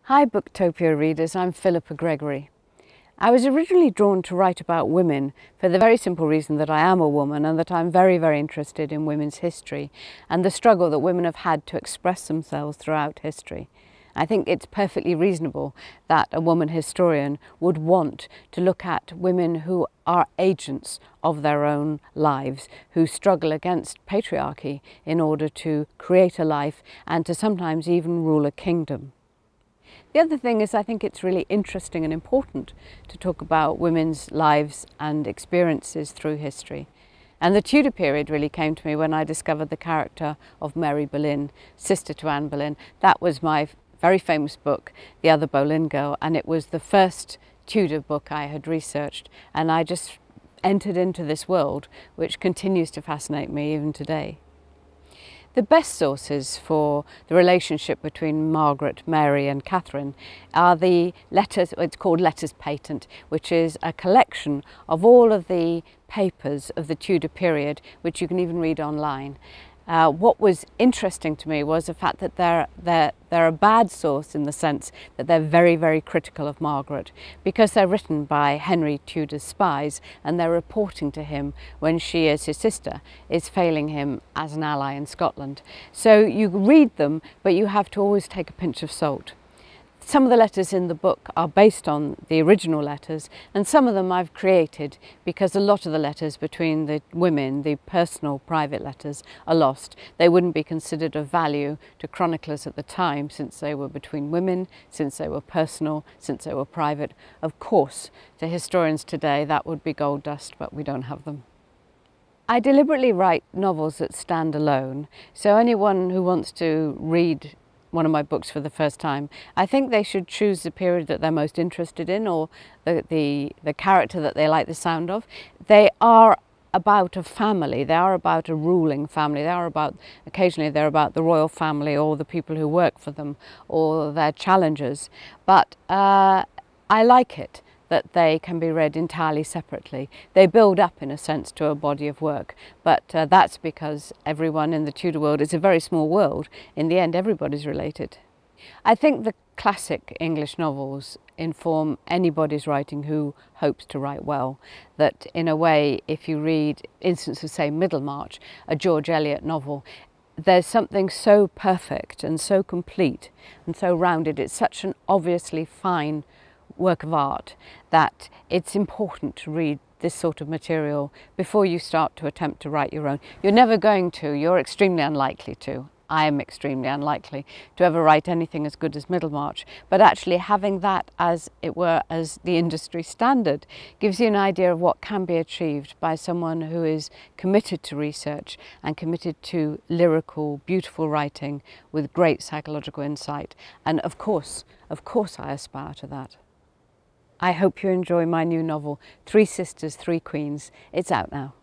Hi Booktopia readers, I'm Philippa Gregory. I was originally drawn to write about women for the very simple reason that I am a woman and that I'm very interested in women's history and the struggle that women have had to express themselves throughout history. I think it's perfectly reasonable that a woman historian would want to look at women who are agents of their own lives, who struggle against patriarchy in order to create a life and to sometimes even rule a kingdom. The other thing is I think it's really interesting and important to talk about women's lives and experiences through history. And the Tudor period really came to me when I discovered the character of Mary Boleyn, sister to Anne Boleyn. That was my very famous book, The Other Boleyn Girl, and it was the first Tudor book I had researched, and I just entered into this world which continues to fascinate me even today. The best sources for the relationship between Margaret, Mary and Catherine are the letters, it's called Letters Patent, which is a collection of all of the papers of the Tudor period, which you can even read online. What was interesting to me was the fact that they're a bad source in the sense that they're very critical of Margaret, because they're written by Henry Tudor's spies and they're reporting to him when she, as his sister, is failing him as an ally in Scotland. So you read them, but you have to always take a pinch of salt. Some of the letters in the book are based on the original letters, and some of them I've created because a lot of the letters between the women, the personal private letters, are lost. They wouldn't be considered of value to chroniclers at the time since they were between women, since they were personal, since they were private. Of course, to historians today that would be gold dust, but we don't have them. I deliberately write novels that stand alone, so anyone who wants to read one of my books for the first time, I think they should choose the period that they're most interested in, or the character that they like the sound of. They are about a family, they are about a ruling family, they are about, occasionally they're about the royal family or the people who work for them or their challengers, but I like it that they can be read entirely separately. They build up in a sense to a body of work, but that's because everyone in the Tudor world is a very small world. In the end, everybody's related. I think the classic English novels inform anybody's writing who hopes to write well. That in a way, if you read, instance of say Middlemarch, a George Eliot novel, there's something so perfect and so complete and so rounded. It's such an obviously fine work of art that it's important to read this sort of material before you start to attempt to write your own. You're never going to, you're extremely unlikely to. I am extremely unlikely to ever write anything as good as Middlemarch, but actually having that, as it were, as the industry standard gives you an idea of what can be achieved by someone who is committed to research and committed to lyrical, beautiful writing with great psychological insight. And of course I aspire to that. I hope you enjoy my new novel, Three Sisters, Three Queens. It's out now.